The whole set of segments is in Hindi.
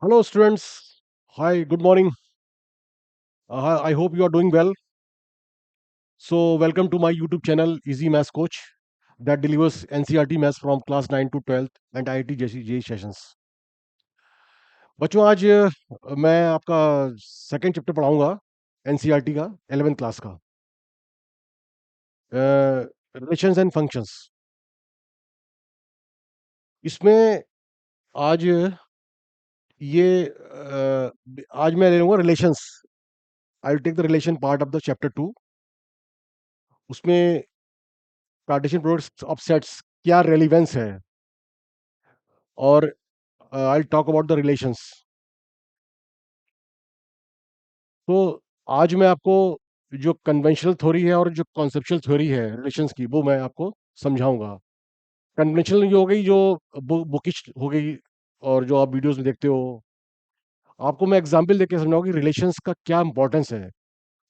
Hello, students. Hi, good morning. I hope you are doing well. So, welcome to my YouTube channel, Easy Maths Coach, that delivers NCERT maths from class 9 to 12th and IIT JEE sessions. बच्चों आज मैं आपका सेकंड चैप्टर पढ़ाऊंगा एनसीईआरटी का 11th क्लास का रिलेशंस एंड फंक्शंस। इसमें आज ये आज मैं ले लूंगा relations. I will take the relation part of the chapter 2। उसमें कार्टेशियन प्रोडक्ट्स ऑफ सेट्स क्या रेलिवेंस है, और I talk about the relations. तो आज मैं आपको जो कन्वेंशनल थ्योरी है और जो कॉन्सेप्चुअल थ्योरी है रिलेशंस की, वो मैं आपको समझाऊंगा। कन्वेंशनल ये हो गई जो बुकिश हो गई, और जो आप वीडियोस में देखते हो। आपको मैं एग्जांपल देके समझाऊंगा कि रिलेशंस का क्या इंपॉर्टेंस है।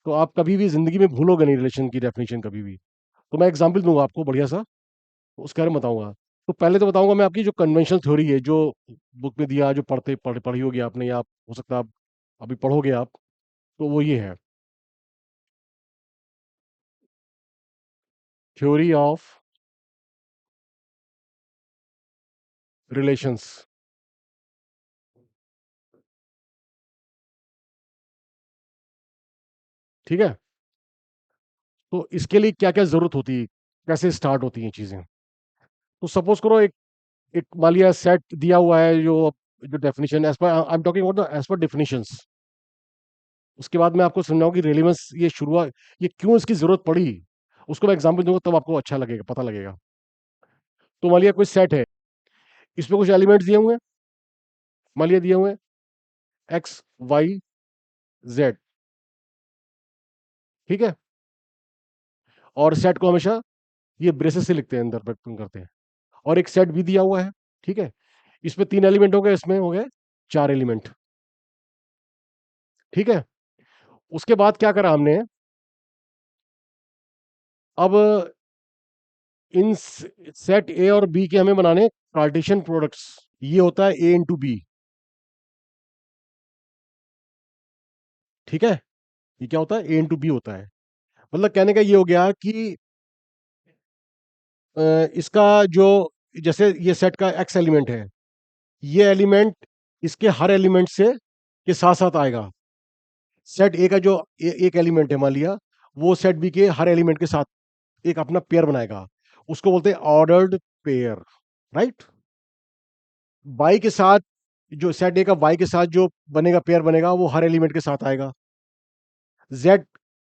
तो आप कभी भी जिंदगी में भूलोगे नहीं रिलेशन की डेफिनेशन कभी भी। तो मैं एग्जांपल दूंगा आपको बढ़िया सा, उसके बारे में बताऊंगा। तो पहले तो बताऊंगा मैं आपकी जो कन्वेंशनल थ्योरी है, जो बुक में दिया, जो पढ़ी होगी आपने, या आप हो सकता है आप अभी पढ़ोगे आप। तो वो ये है, थ्योरी ऑफ रिलेशंस। ठीक है। तो इसके लिए क्या क्या जरूरत होती है, कैसे स्टार्ट होती हैं चीजें। तो सपोज करो एक एक मान लिया सेट दिया हुआ है, जो जो definition as per I am talking about the as per definitions. उसके बाद मैं आपको समझाऊं कि रेलिवेंस ये शुरुआत, ये क्यों इसकी जरूरत पड़ी। उसको मैं एग्जांपल दूंगा, तब आपको अच्छा लगेगा, पता लगेगा। तो मान लिया कोई सेट है, इसमें कुछ एलिमेंट्स दिए हुए हैं। मान लिया दिए हुए हैं एक्स वाई जेड। ठीक है। और सेट को हमेशा ये ब्रेसेस से लिखते हैं, अंदर व्यक्त करते हैं। और एक सेट भी दिया हुआ है। ठीक है। इसमें तीन एलिमेंट हो गए, इसमें हो गए चार एलिमेंट। ठीक है। उसके बाद क्या करा हमने, अब इन सेट ए और बी के हमें बनाने कार्टेशियन प्रोडक्ट्स। ये होता है ए इंटू बी। ठीक है। ये क्या होता है, ए इंटू बी होता है। मतलब कहने का ये हो गया कि इसका जो, जैसे ये सेट का एक्स एलिमेंट है, ये एलिमेंट इसके हर एलिमेंट से के साथ साथ आएगा। सेट ए का जो एक एलिमेंट है मान लिया, वो सेट बी के हर एलिमेंट के साथ एक अपना पेयर बनाएगा। उसको बोलते हैं ऑर्डर्ड पेयर। राइट। वाई के साथ, जो सेट ए का वाई के साथ जो बनेगा, पेयर बनेगा, वो हर एलिमेंट के साथ आएगा। जेड,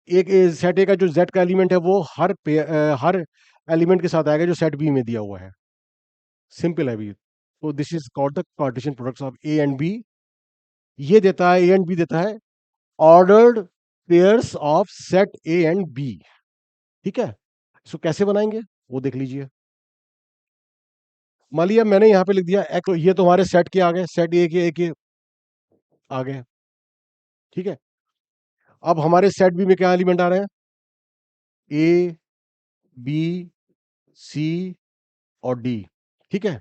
एक सेट ए का जो जेड का एलिमेंट है, वो हर एलिमेंट के साथ आएगा जो सेट बी में दिया हुआ है। सिंपल है भी। तो this is called the Cartesian products of A and B. ये देता है, ए एंड बी देता है ordered pairs of set A and B. ठीक है। इसको कैसे बनाएंगे वो देख लीजिए। मान लिया मैंने यहां पे लिख दिया एक्स, तो ये तो हमारे सेट के आ गए, सेट ए के आ गए। ठीक है। अब हमारे सेट बी में क्या एलिमेंट आ रहे हैं, ए बी सी और डी। ठीक है।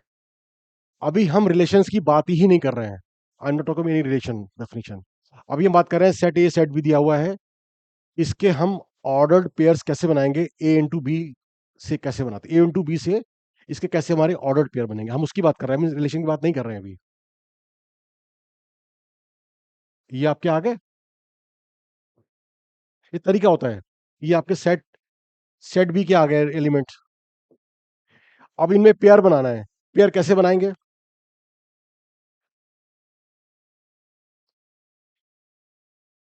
अभी हम रिलेशंस की बात ही नहीं कर रहे हैं। I am not talking any relation definition. अभी हम बात कर रहे हैं सेट ए सेट बी दिया हुआ है, इसके हम ऑर्डर्ड पेयर्स कैसे बनाएंगे, ए इंटू बी से कैसे बनाते, ए इंटू बी से इसके कैसे हमारे ऑर्डर्ड पेयर बनेंगे, हम उसकी बात कर रहे हैं, रिलेशन की बात नहीं कर रहे हैं अभी। ये आपके आगे ये तरीका होता है। ये आपके सेट सेट बी के आ गए एलिमेंट। अब इनमें पेयर बनाना है। पेयर कैसे बनाएंगे,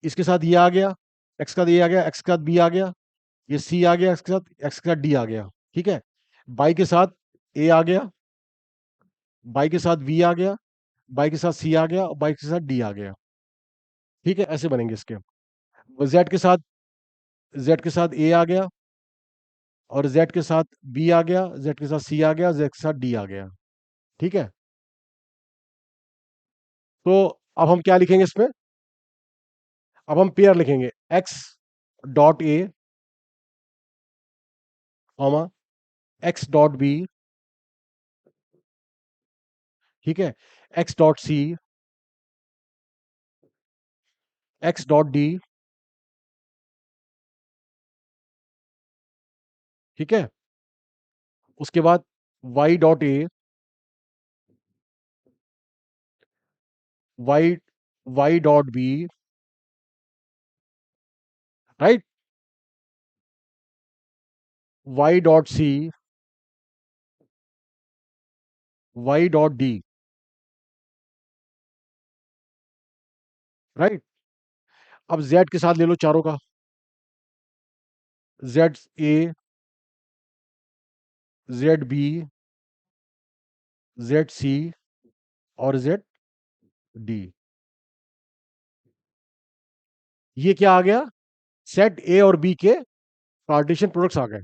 इसके साथ ये आ गया, एक्स का ये आ गया, एक्स के साथ बी आ गया, ये सी आ गया, एक्स के साथ डी आ गया। ठीक है। बाई के साथ ए आ गया, बाई के साथ वी आ गया, बाई के साथ सी आ गया, और बाई के साथ डी आ गया। ठीक है। ऐसे बनेंगे इसके। जेड के साथ, जेड के साथ ए आ गया, और जेड के साथ बी आ गया, जेड के साथ सी आ गया, जेड के साथ डी आ गया। ठीक है। तो अब हम क्या लिखेंगे इसमें, अब हम पेयर लिखेंगे X dot A comma X dot B. ठीक है। X dot C X dot D, ठीक है। उसके बाद Y dot A, Y Y dot B, right, Y dot C, Y dot D, right. अब जेड के साथ ले लो चारों का, Z A, Z B, Z C और जेड डी। ये क्या आ गया? सेट ए और बी के कार्टेशियन प्रोडक्ट्स आ गए।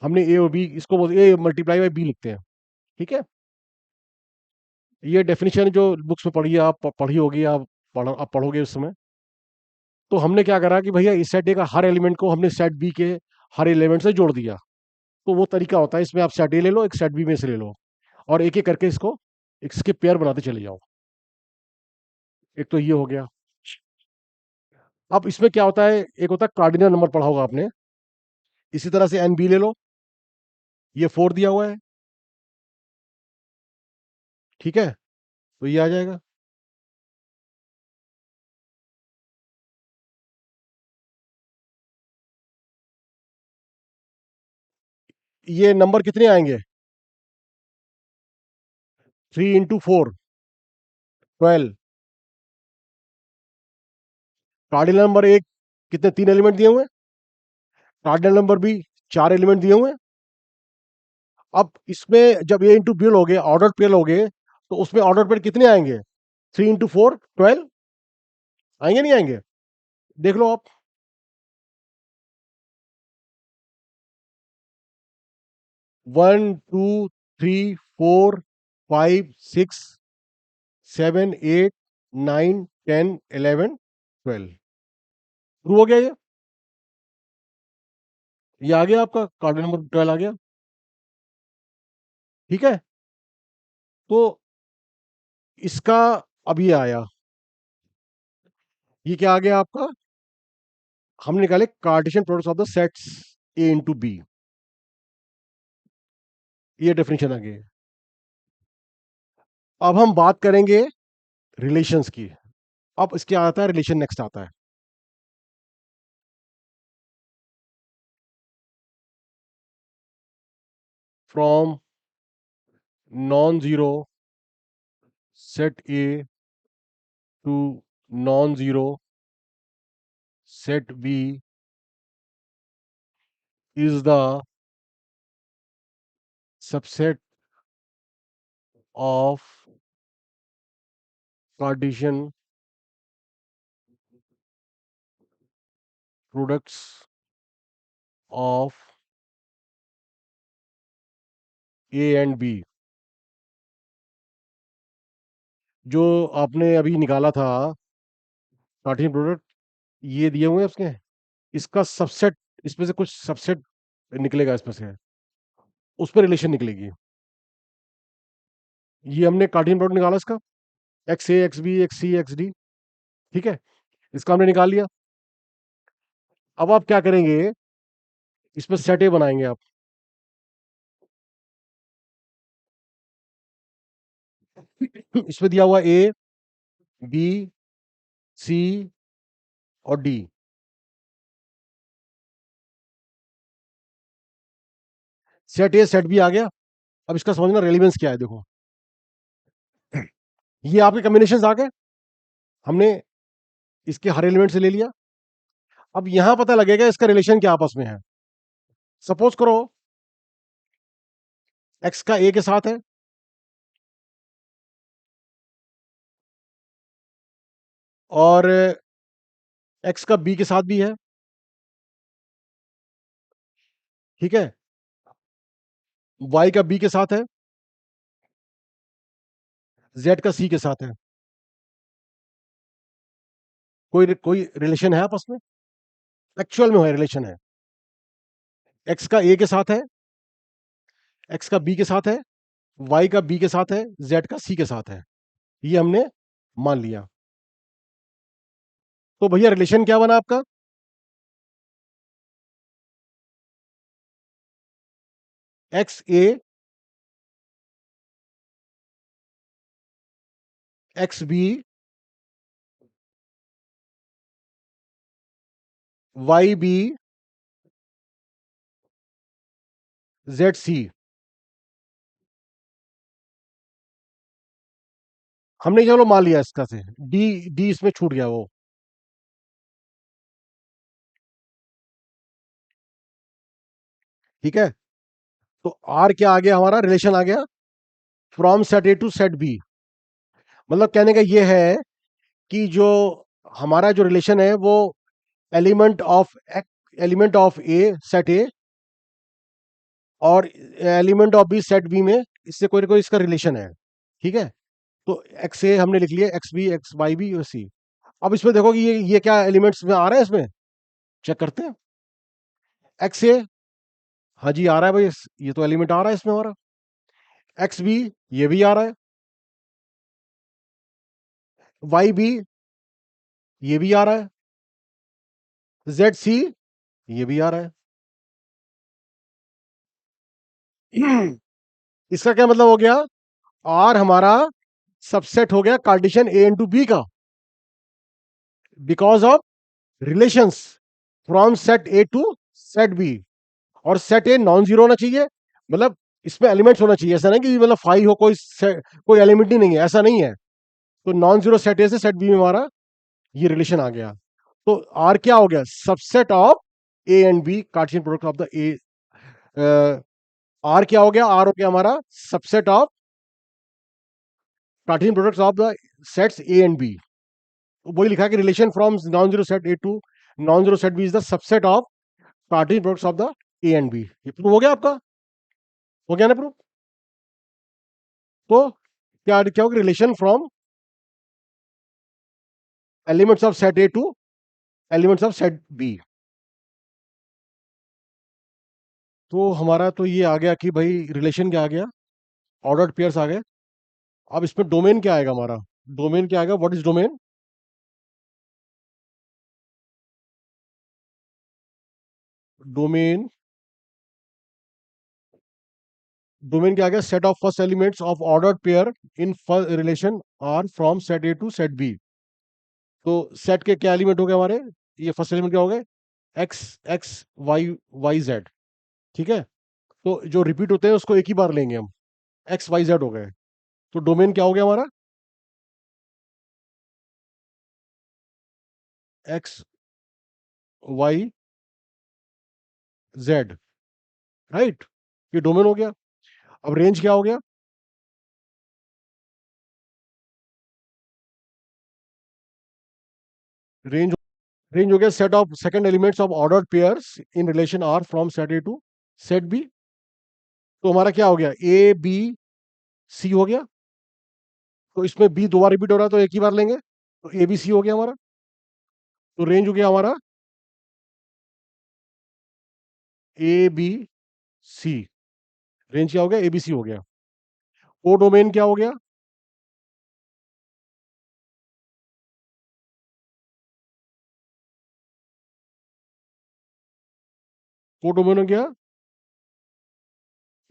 हमने ए और बी, इसको बोलते ए मल्टीप्लाई बाय बी लिखते हैं, ठीक है। ये डेफिनेशन जो बुक्स में पढ़ी है, आप पढ़ी होगी, आप पढ़ोगे उस समय। तो हमने क्या करा कि भैया इस सेट ए का हर एलिमेंट को हमने सेट बी के हर एलिमेंट से जोड़ दिया। तो वो तरीका होता है, इसमें आप सेट ए ले लो, एक सेट बी में से ले लो, और एक एक करके इसको इसके पेयर बनाते चले जाओ। एक तो ये हो गया। अब इसमें क्या होता है, एक होता है कार्डिनल नंबर, पढ़ा होगा आपने। इसी तरह से एन बी ले लो, ये 4 दिया हुआ है, ठीक है, तो ये आ जाएगा। ये नंबर कितने आएंगे? 3 × 4 12। कार्डिनल नंबर एक कितने, 3 एलिमेंट दिए हुए हैं। कार्डिनल नंबर भी 4 एलिमेंट दिए हुए हैं। अब इसमें जब ए इंटू बी लोगे, ऑर्डर पेयर लोगे, तो उसमें ऑर्डर पेयर कितने आएंगे? 3 × 4 12 आएंगे, नहीं आएंगे? देख लो आप। 1 2 3 4 5 6 7 8 9 10 11 12 शुरू हो गया ये आ गया आपका कार्ड नंबर 12 आ गया, ठीक है। तो इसका अब ये आया, ये क्या आ गया आपका? हमने निकाले Cartesian products of the sets A into B, ये डेफिनेशन आ गई। अब हम बात करेंगे रिलेशंस की। अब इसके आता है रिलेशन, नेक्स्ट आता है from non zero set A to non zero set B is the subset of Cartesian products of A and B। जो आपने अभी निकाला था कार्टेशियन प्रोडक्ट, ये दिए हुए हैं उसके, इसका सबसेट, इसमें से कुछ सबसेट निकलेगा इसमें से, उस पर रिलेशन निकलेगी। ये हमने कार्टेशियन प्रोडक्ट निकाला इसका, x A X B x C x D, ठीक है, इसका हमने निकाल लिया। अब आप क्या करेंगे, इसमें सेट ए बनाएंगे आप। इसमें दिया हुआ ए बी सी और D. Set A set B आ गया। अब इसका समझना रेलिवेंस क्या है, देखो ये आपके कॉम्बिनेशन आ गए, हमने इसके हर एलिमेंट से ले लिया। अब यहां पता लगेगा इसका रिलेशन क्या आपस में है। सपोज करो एक्स का ए के साथ है, और एक्स का बी के साथ भी है, ठीक है, वाई का बी के साथ है, जेड का सी के साथ है। कोई कोई रिलेशन है आपस में? एक्चुअल में है, रिलेशन है। एक्स का ए के साथ है, एक्स का बी के साथ है, वाई का बी के साथ है, जेड का सी के साथ है। ये हमने मान लिया। तो भैया रिलेशन क्या बना आपका? X A X B Y B Z C. हमने चलो मान लिया इसका से, डी डी इसमें छूट गया वो। ठीक है, तो आर क्या आ गया हमारा? रिलेशन आ गया from set A to set B. मतलब कहने का ये है कि जो हमारा जो रिलेशन है वो element of element of A set A और element of B set B में इससे कोई ना कोई इसका रिलेशन है। ठीक है, तो एक्स ए हमने लिख लिया, X B X Y B और सी। अब इसमें देखो कि ये क्या एलिमेंट्स में आ रहा है, इसमें चेक करते हैं। एक्स ए, हाँ जी आ रहा है भाई, ये तो एलिमेंट आ रहा है इसमें हमारा। एक्स बी, ये भी आ रहा है। वाई बी, ये भी आ रहा है। जेड सी, ये भी आ रहा है। इसका क्या मतलब हो गया? आर हमारा सबसेट हो गया कार्टेशियन ए इंटू बी का, because of relations from set A to set B. और सेट ए नॉन जीरो होना चाहिए, मतलब इसमें एलिमेंट्स होना चाहिए, ऐसा नहीं कि मतलब फाइव हो कोई एलिमेंट ही नहीं है, ऐसा नहीं है। तो नॉन जीरो सेट ए से सेट बी में हमारा ये रिलेशन आ गया। तो आर क्या हो गया? Subset of A and B, Cartesian product of the A. R क्या हो गया? आर हो गया हमारा subset of Cartesian products of the sets A and B. वही लिखा है कि relation from non zero set A to non zero set B is the subset of Cartesian products of the A and B. ये प्रूव हो गया आपका? हो गया ना प्रूव? तो क्या क्या होगा? Relation from elements of set A to elements of set B. तो हमारा तो ये आ गया कि भाई रिलेशन क्या आ गया, ऑर्डर्ड पेयर्स आ गए। अब इसमें डोमेन क्या आएगा हमारा? डोमेन क्या आएगा? What is domain? Domain domain क्या आ गया? Set of first elements of ordered pair in relation are from set A to set B. तो सेट के क्या एलिमेंट हो गए हमारे? ये फर्स्ट एलिमेंट क्या हो गए? X x y y z. ठीक है, तो जो रिपीट होते हैं उसको एक ही बार लेंगे हम, एक्स वाई जेड हो गए। तो डोमेन क्या हो गया हमारा? X y z, right? ये डोमेन हो गया। अब रेंज क्या हो गया? रेंज रेंज हो गया set of second elements of ordered pairs in relation are from set A to set B. तो हमारा क्या हो गया? ए बी सी हो गया। तो इसमें बी दो बार रिपीट हो रहा है तो एक ही बार लेंगे, तो ए बी सी हो गया हमारा। तो रेंज हो गया हमारा ए बी सी। रेंज क्या हो गया? ए बी सी हो गया। को डोमेन क्या हो गया? को डोमेन हो गया,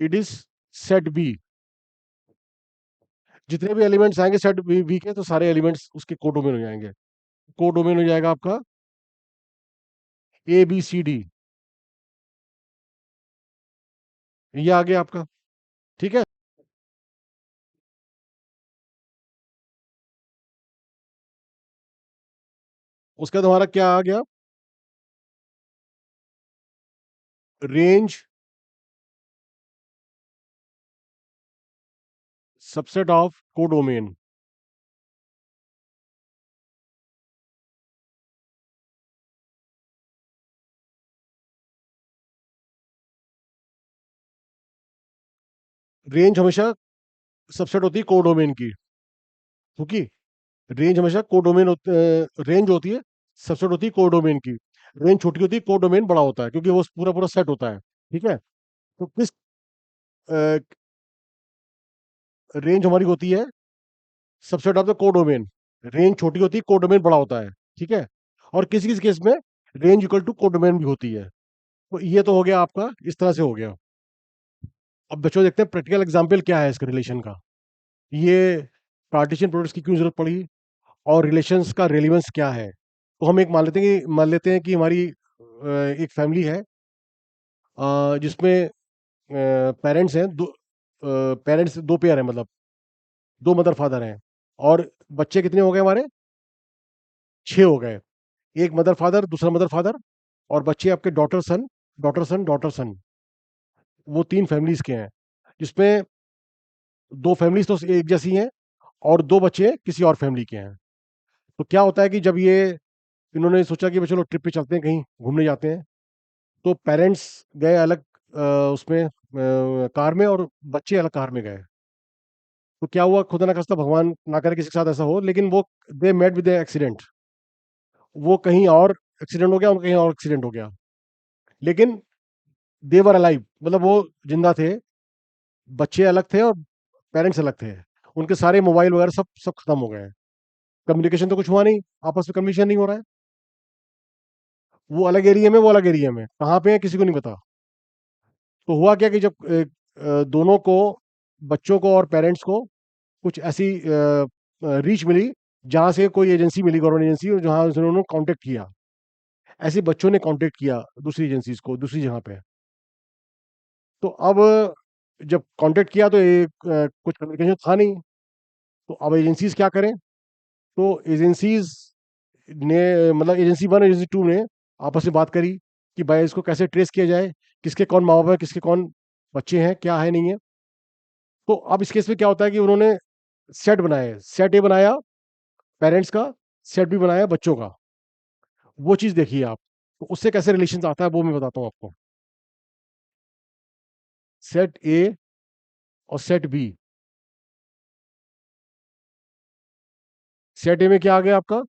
इट इज सेट बी। जितने भी एलिमेंट्स आएंगे सेट बी बी के, तो सारे एलिमेंट्स उसके को डोमेन हो जाएंगे। को डोमेन हो जाएगा आपका ए बी सी डी। ये आ गया आपका। ठीक है, उसके बाद हमारा क्या आ गया? Range subset of codomain. Range हमेशा सबसेट होती है कोडोमेन की, क्योंकि रेंज हमेशा कोडोमेन रेंज होती है, सबसेट होती है कोडोमेन की। रेंज छोटी होती है, कोडोमेन बड़ा होता है, क्योंकि वो पूरा पूरा सेट होता है। ठीक है, तो किस रेंज हमारी होती है subset of the codomain. Range छोटी होती है, कोडोमेन बड़ा होता है। ठीक है, और किसी किसी केस में रेंज इक्वल टू कोडोमेन भी होती है। तो ये तो हो गया आपका, इस तरह से हो गया। अब बच्चों देखते हैं प्रैक्टिकल एग्जाम्पल क्या है इसके रिलेशन का। ये पार्टीशन प्रोडक्ट्स की क्यों जरूरत पड़ी और रिलेशंस का रेलिवेंस क्या है। तो हम एक मान लेते हैं कि हमारी एक फैमिली है जिसमें पेरेंट्स हैं, दो पेरेंट्स दो पेयर हैं, मतलब दो मदर फादर हैं, और बच्चे कितने हो गए हमारे, 6 हो गए। एक मदर फादर, दूसरा मदर फादर, और बच्चे आपके डॉटर सन, डॉटर सन, डॉटर सन। वो 3 फैमिलीज के हैं, जिसमें 2 फैमिलीज तो एक जैसी हैं और 2 बच्चे किसी और फैमिली के हैं। तो क्या होता है कि जब ये इन्होंने सोचा कि चलो ट्रिप पे चलते हैं, कहीं घूमने जाते हैं, तो पेरेंट्स गए अलग उसमें कार में, और बच्चे अलग कार में गए। तो क्या हुआ, खुदा ना खास्ता, भगवान ना करे किसी के साथ ऐसा हो, लेकिन वो दे मेट विद एक्सीडेंट। वो कहीं और एक्सीडेंट हो गया, उनका कहीं और एक्सीडेंट हो गया, लेकिन देवर अलाइव, मतलब वो जिंदा थे। बच्चे अलग थे और पेरेंट्स अलग थे। उनके सारे मोबाइल वगैरह सब सब खत्म हो गए। कम्युनिकेशन तो कुछ हुआ नहीं, आपस में कम्युनिकेशन नहीं हो रहा है। वो अलग एरिया में, वो अलग एरिया में, कहाँ पे है किसी को नहीं पता। तो हुआ क्या कि जब दोनों को, बच्चों को और पेरेंट्स को, कुछ ऐसी रीच मिली जहाँ से कोई एजेंसी मिली, गवर्नमेंट एजेंसी, और जहाँ उन्होंने कांटेक्ट किया। ऐसे बच्चों ने कांटेक्ट किया दूसरी एजेंसीज को दूसरी जगह पे। तो अब जब कांटेक्ट किया तो एक कुछ कम्युनिकेशन था नहीं। तो अब एजेंसीज क्या करें। तो एजेंसीज ने, मतलब एजेंसी 1 एजेंसी 2 ने आपस में बात करी कि भाई इसको कैसे ट्रेस किया जाए, किसके कौन माँ बाप है, किसके कौन बच्चे हैं, क्या है नहीं है। तो अब इस केस में क्या होता है कि उन्होंने सेट बनाए, सेट ए बनाया पेरेंट्स का, सेट बी बनाया बच्चों का। वो चीज़ देखिए आप। तो उससे कैसे रिलेशन आता है वो मैं बताता हूँ आपको। सेट ए और सेट बी। सेट ए में क्या आ गया आपका,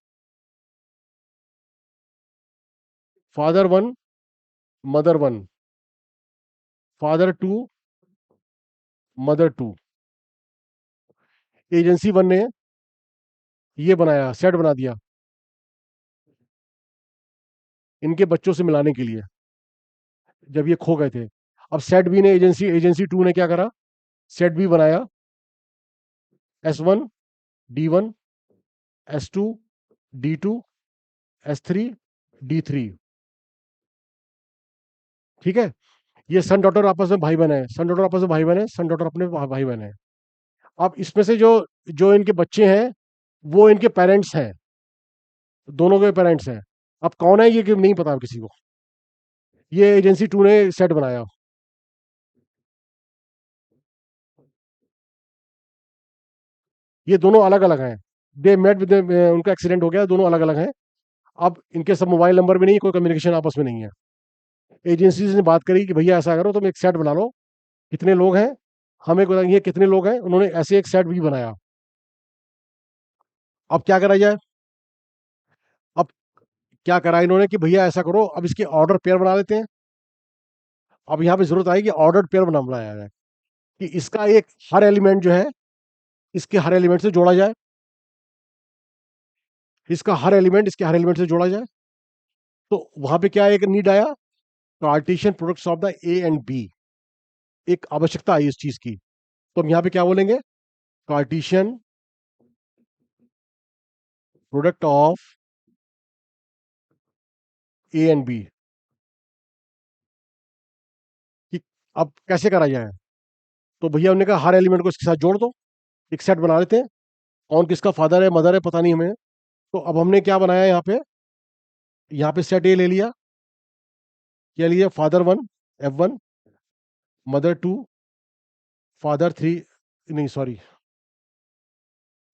father 1, mother 1, father 2, mother 2। Agency 1 ने ये बनाया, सेट बना दिया इनके बच्चों से मिलाने के लिए, जब ये खो गए थे। अब सेट बी ने, एजेंसी एजेंसी 2 ने क्या करा, सेट बी बनाया, S1, D1, S2, D2, S3, D3। ठीक है। ये सन डॉटर आपस में भाई बहन है, सन डॉटर आपस में भाई बहन है, सन डॉटर अपने भाई बहन है। अब इसमें से जो जो इनके बच्चे हैं वो इनके पेरेंट्स हैं, दोनों के पेरेंट्स हैं। अब कौन है ये कि नहीं पता किसी को। ये एजेंसी 2 ने सेट बनाया। ये दोनों अलग अलग हैं। दे मेट विद, उनका एक्सीडेंट हो गया, दोनों अलग अलग हैं। अब इनके सब मोबाइल नंबर भी नहीं, कोई कम्युनिकेशन आपस में नहीं है। एजेंसी ने बात करी कि भैया ऐसा करो, तुम एक सेट बना लो, कितने लोग हैं हमें बताइए, कितने लोग हैं। उन्होंने ऐसे एक सेट भी बनाया। अब क्या करा जाए। अब क्या करा इन्होंने कि भैया ऐसा करो, अब इसके ऑर्डर पेयर बना लेते हैं। अब यहाँ पे जरूरत आई कि ऑर्डर पेयर बनाया जाए, कि इसका एक हर एलिमेंट जो है, इसके हर एलिमेंट से जोड़ा जाए, इसका हर एलिमेंट इसके हर एलिमेंट से जोड़ा जाए। तो वहां पे क्या एक नीड आया, Cartesian products of the A and B. एक आवश्यकता आई इस चीज की। तो हम यहाँ पे क्या बोलेंगे, Cartesian product of A and B. कि अब कैसे करा जाए। तो भैया उन्होंने कहा हर एलिमेंट को इसके साथ जोड़ दो, एक सेट बना लेते हैं। कौन किसका फादर है मदर है पता नहीं हमें। तो अब हमने क्या बनाया यहाँ पे सेट ए ले लिया। क्या लिया, फादर 1, F1, मदर 2, फादर 3, नहीं सॉरी,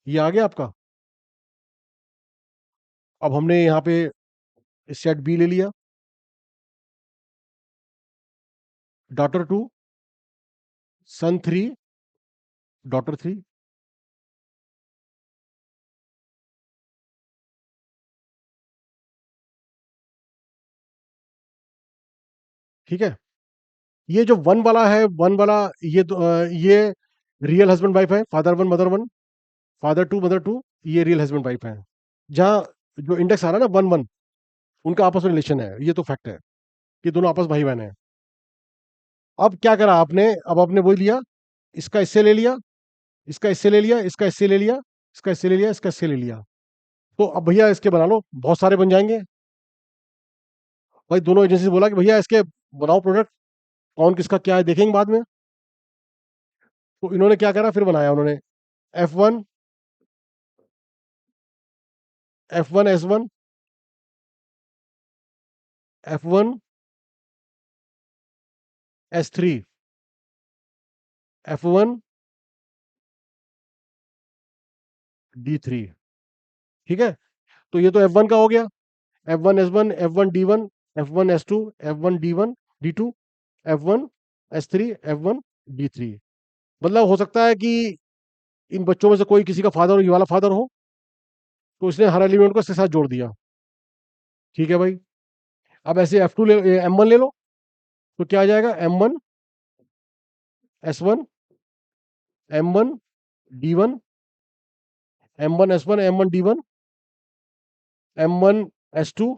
ये आ गया आपका। अब हमने यहाँ पे सेट बी ले लिया, डॉटर 2, सन 3, डॉटर 3। ठीक है। ये जो वन वाला है, वन वाला, ये रियल हस्बैंड वाइफ है, फादर 1, मदर 1, फादर 2, मदर 2। ये रियल हस्बैंड वाइफ है। जहाँ जो इंडेक्स आ रहा है ना 1 1, उनका आपस में रिलेशन है, ये तो फैक्ट है कि दोनों आपस भाई बहन है। अब क्या करा आपने, अब आपने वही लिया, इसका इससे ले लिया, इसका इससे ले लिया, इसका इससे ले लिया, इसका इससे ले लिया, इसका इससे ले लिया। तो अब भैया इसके बना लो, बहुत सारे बन जाएंगे। भाई दोनों एजेंसी से बोला कि भैया इसके बनाओ प्रोडक्ट, कौन किसका क्या है देखेंगे बाद में। तो इन्होंने क्या करा, फिर बनाया उन्होंने F1, F1 S1, F1 S3, F1 D3। ठीक है, तो ये तो F1 का हो गया, F1 S1, F1 D1, F1 S2, F1 D1 D2, F1 S3, F1 D3। मतलब हो सकता है कि इन बच्चों में से कोई किसी का फादर ये वाला फादर हो, तो इसने हर एलिमेंट को इसके साथ जोड़ दिया। ठीक है भाई, अब ऐसे F2 ले, M1 ले लो, तो क्या आ जाएगा, M1 S1, M1 D1, M1 S1, M1 D1, M1 S2,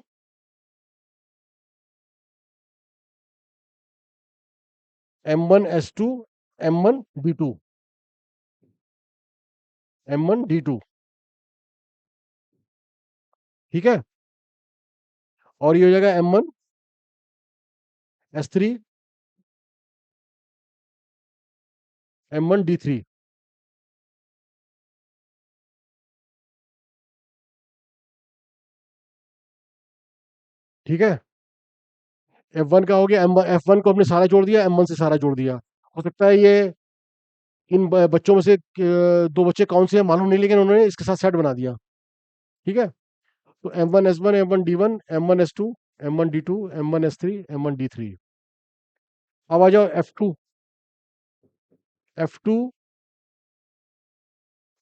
M1 S2, M1 D2, M1 D2। ठीक है, और ये हो जाएगा M1 S3, M1 D3। ठीक है, F1 का हो गया, F1 को हमने सारा जोड़ दिया, M1 से सारा जोड़ दिया। हो सकता है ये इन बच्चों में से दो बच्चे कौन से हैं मालूम नहीं, लेकिन उन्होंने इसके साथ सेट बना दिया। ठीक है, तो M1 S1, M1 D1, M1 S2, M1 D2, M1 S3, M1 D3। अब आ जाओ F2, F2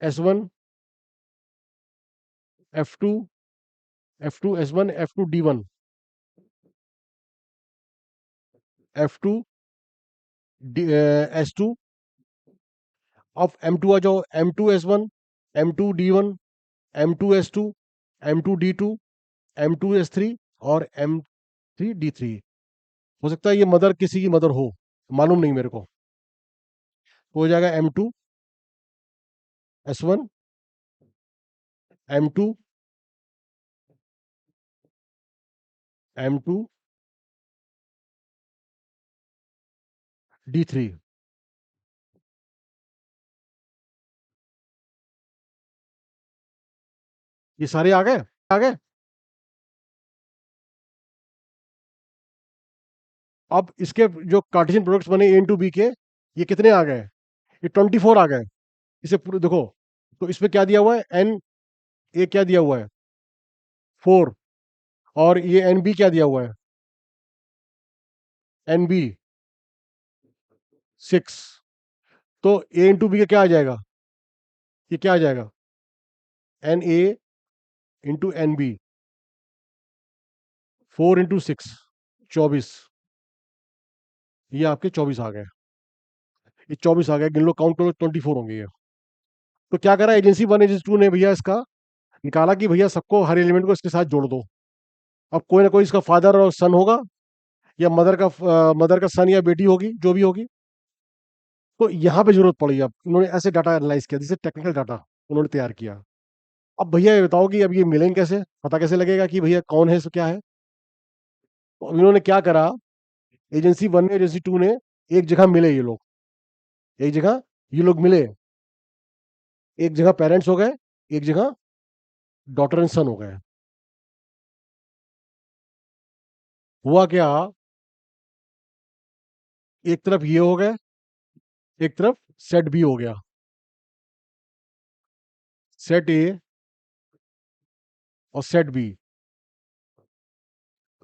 S1, F2, F2 S1, F2 D1, F2 S2। अब M2 आ जाओ, M2 S1, M2 D1, M2 S2, M2 D2, M2 S3 और M3 D3। हो सकता है ये मदर किसी की मदर हो, मालूम नहीं मेरे को। हो जाएगा M2 S1, M2, M2 D3। ये सारे आ गए, आ गए। अब इसके जो कार्टेशियन प्रोडक्ट्स बने ए टू बी के, ये कितने आ गए, ये 24 आ गए। इसे पूरे देखो, तो इसमें क्या दिया हुआ है, एन ए क्या दिया हुआ है, 4। और ये एन बी क्या दिया हुआ है, एन बी 6। तो ए इंटू बी का क्या आ जाएगा, ये क्या आ जाएगा, n A into n B, 4 into 6, 24। ये आपके 24 आ गए, ये 24 आ गए, गिन लो, काउंट करो, 24 होंगे ये। तो क्या करा एजेंसी 1 एजेंसी 2 ने भैया इसका निकाला कि भैया सबको हर एलिमेंट को इसके साथ जोड़ दो। अब कोई ना कोई इसका फादर और सन होगा, या मदर का सन या बेटी होगी, जो भी होगी। तो यहाँ पे जरूरत पड़ी, अब उन्होंने ऐसे डाटा एनालाइज किया, जिसे टेक्निकल डाटा उन्होंने तैयार किया। अब भैया ये बताओ कि अब ये मिलेंगे कैसे, पता कैसे लगेगा कि भैया कौन है, सो क्या है। तो अब इन्होंने क्या करा, एजेंसी 1 ने, एजेंसी 2 ने एक जगह मिले ये लोग, एक जगह ये लोग मिले, एक जगह पेरेंट्स हो गए, एक जगह डॉटर एंड सन हो गए। हुआ क्या, एक तरफ ये हो गए, एक तरफ सेट बी हो गया, सेट ए और सेट बी।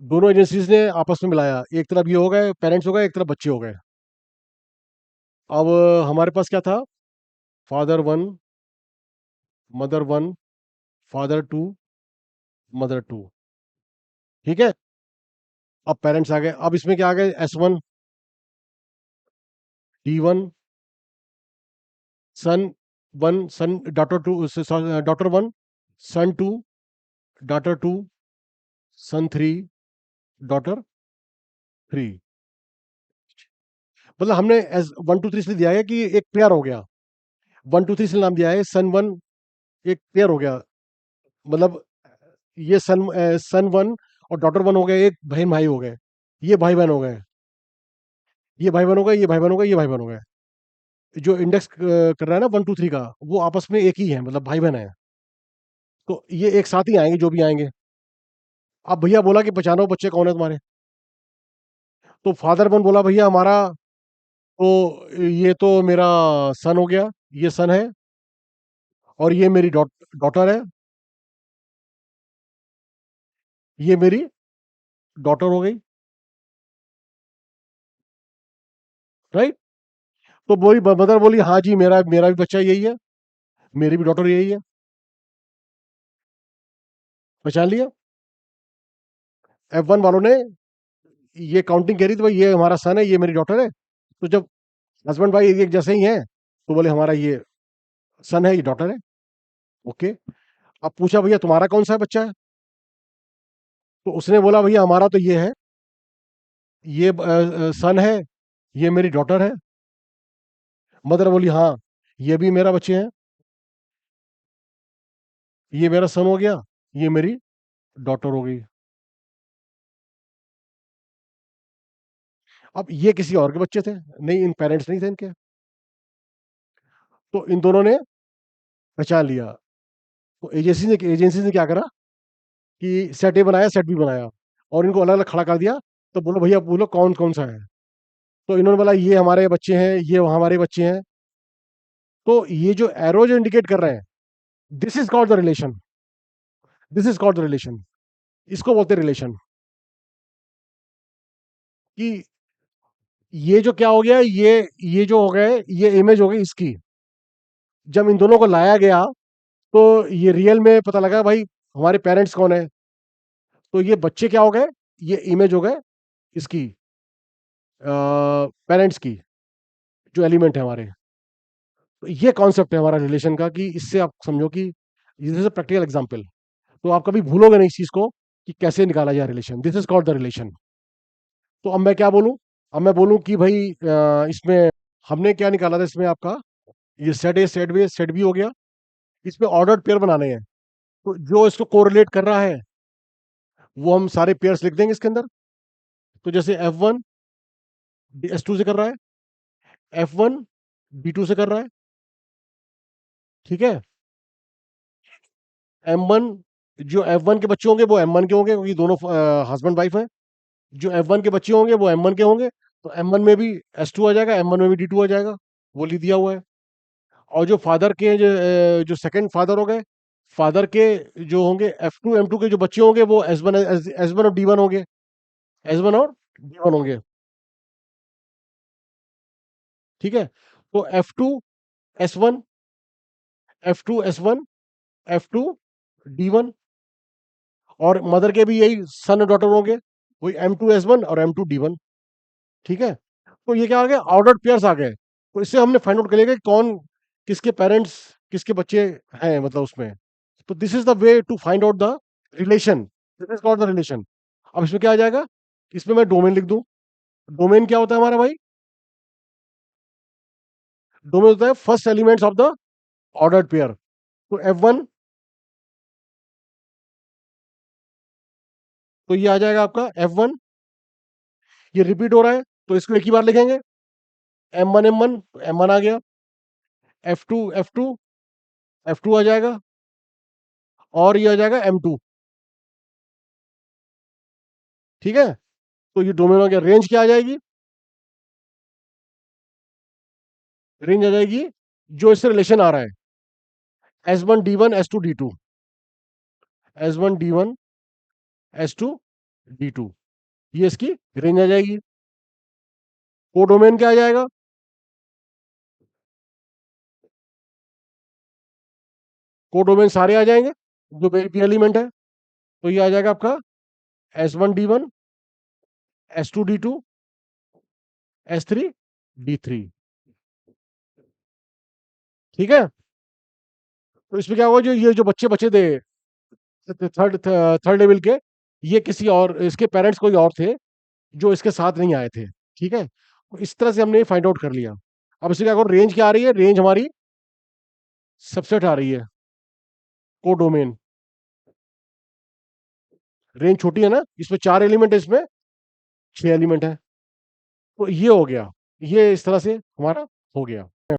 दोनों एजेंसीज ने आपस में मिलाया, एक तरफ ये हो गए पेरेंट्स हो गए, एक तरफ बच्चे हो गए। अब हमारे पास क्या था, फादर 1, मदर 1, फादर 2, मदर 2। ठीक है, अब पेरेंट्स आ गए, अब इसमें क्या आ गए, S1 D1, सन 1, सन डॉटर 2, डॉटर 1, सन 2, डॉटर 2, सन 3, डॉटर 3। मतलब हमने एज 1 2 3 इसलिए दिया है कि एक पेयर हो गया। 1 2 3 इसलिए नाम दिया है, सन 1 एक पेयर हो गया। मतलब ये सन 1 और डॉटर 1 हो गए, एक बहन भाई हो गए, ये भाई बहन हो गए, ये भाई बहन हो गए, ये भाई बहन हो गए, ये भाई बहन हो गए। जो इंडेक्स कर रहा है ना 1 2 3 का, वो आपस में एक ही है, मतलब भाई बहन है। तो ये एक साथ ही आएंगे जो भी आएंगे। अब भैया बोला कि पहचानो बच्चे कौन है तुम्हारे। तो फादर वन बोला भैया हमारा, तो ये तो मेरा सन हो गया, ये सन है, और ये मेरी डॉटर है, ये मेरी डॉटर हो गई, राइट। तो बोली मदर बोली हाँ जी, मेरा मेरा भी बच्चा यही है, मेरी भी डॉटर यही है। पहचान लिया। F1 वालों ने ये काउंटिंग करी, तो भाई ये हमारा सन है, ये मेरी डॉटर है। तो जब हस्बैंड भाई एक जैसे ही हैं, तो बोले हमारा ये सन है, ये डॉटर है। ओके। अब पूछा भैया तुम्हारा कौन सा बच्चा है। तो उसने बोला भैया हमारा तो ये है, ये सन है, ये मेरी डॉटर है। मदर बोली हाँ, ये भी मेरा बच्चे हैं, ये मेरा सन हो गया, ये मेरी डॉटर हो गई। अब ये किसी और के बच्चे थे, नहीं, इन पेरेंट्स नहीं थे इनके। तो इन दोनों ने पहचान लिया। तो एजेंसी ने क्या करा कि सेट ए बनाया, सेट बी बनाया, और इनको अलग अलग खड़ा कर दिया। तो बोलो भैया बोलो कौन कौन सा है। तो इन्होंने बोला ये हमारे बच्चे हैं, ये हमारे बच्चे हैं। तो ये जो एरो जो इंडिकेट कर रहे हैं, this is called the relation, this is called the relation. इसको बोलते हैं रिलेशन। कि ये जो क्या हो गया, ये जो हो गए, ये इमेज हो गई इसकी। जब इन दोनों को लाया गया, तो ये रियल में पता लगा भाई हमारे पेरेंट्स कौन है। तो ये बच्चे क्या हो गए, ये इमेज हो गए इसकी, पेरेंट्स की, जो एलिमेंट है हमारे। तो ये कॉन्सेप्ट है हमारा रिलेशन का, कि इससे आप समझो कि this is a practical example. तो आप कभी भूलोगे नहीं इस चीज को कि कैसे निकाला जाए relation. This is called the relation. तो अब मैं क्या बोलूं, अब मैं बोलूं कि भाई इसमें हमने क्या निकाला था इसमें आपका, ये सेट ए सेट बी हो गया। इसमें ऑर्डर्ड पेयर बनाने हैं। तो जो इसको कोरिलेट कर रहा है, वो हम सारे पेयर्स लिख देंगे इसके अंदर। तो जैसे F1 S2 से कर रहा है, F1 B2 से कर रहा है, ठीक है। M1, जो F1 के बच्चे होंगे वो M1 के होंगे, क्योंकि दोनों हस्बैंड वाइफ है। जो F1 के बच्चे होंगे वो M1 के होंगे। तो M1 में भी S2 आ जाएगा, M1 में भी D2 आ जाएगा, वो लिख दिया हुआ है। और जो फादर के जो सेकंड फादर हो गए, फादर के जो होंगे F2 M2 के जो बच्चे होंगे, वो S1 और D1 होंगे, S1 और D1 होंगे, ठीक है। तो F2 S1, F2 S1, F2 D1। और मदर के भी यही सन और डॉटर होंगे, वही M2 S1 और M2 D1, ठीक है। तो ये क्या आ गया, ऑर्डर्ड पेयर्स आ गए। तो इससे हमने फाइंड आउट कर लिया कि कौन किसके पेरेंट्स, किसके बच्चे हैं, मतलब उसमें। तो this is the way to find out the relation, this is called the relation. अब इसमें क्या आ जाएगा, इसमें मैं डोमेन लिख दूं। डोमेन क्या होता है हमारा भाई, डोमेन होता है first elements of the ordered pair. तो F1, तो ये आ जाएगा आपका F1, ये रिपीट हो रहा है तो इसको एक ही बार लिखेंगे। M1 M1 आ गया, F2 आ जाएगा, और ये आ जाएगा M2, ठीक है। तो ये डोमेन हो गया। रेंज क्या आ जाएगी, रेंज आ जाएगी जो इससे रिलेशन आ रहा है, S1 D1 S2 D2, S1 D1 S2 D2, ये इसकी रेंज आ जाएगी। कोडोमेन क्या आ जाएगा, कोडोमेन सारे आ जाएंगे जो पी एलिमेंट है। तो ये आ जाएगा आपका S1 D1 S2 D2 S3 D3, ठीक है। तो इसमें क्या होगा, जो ये जो बच्चे बचे थे थर्ड थर्ड लेवल के, ये किसी और, इसके पेरेंट्स कोई और थे जो इसके साथ नहीं आए थे, ठीक है? तो इस तरह से हमने फाइंड आउट कर लिया। अब इसमें क्या करो, रेंज क्या आ रही है? रेंज हमारी सबसेट आ रही है, कोडोमेन। रेंज छोटी है ना, इसमें 4 एलिमेंट है, इसमें 6 एलिमेंट है। तो ये हो गया, ये इस तरह से हमारा हो गया।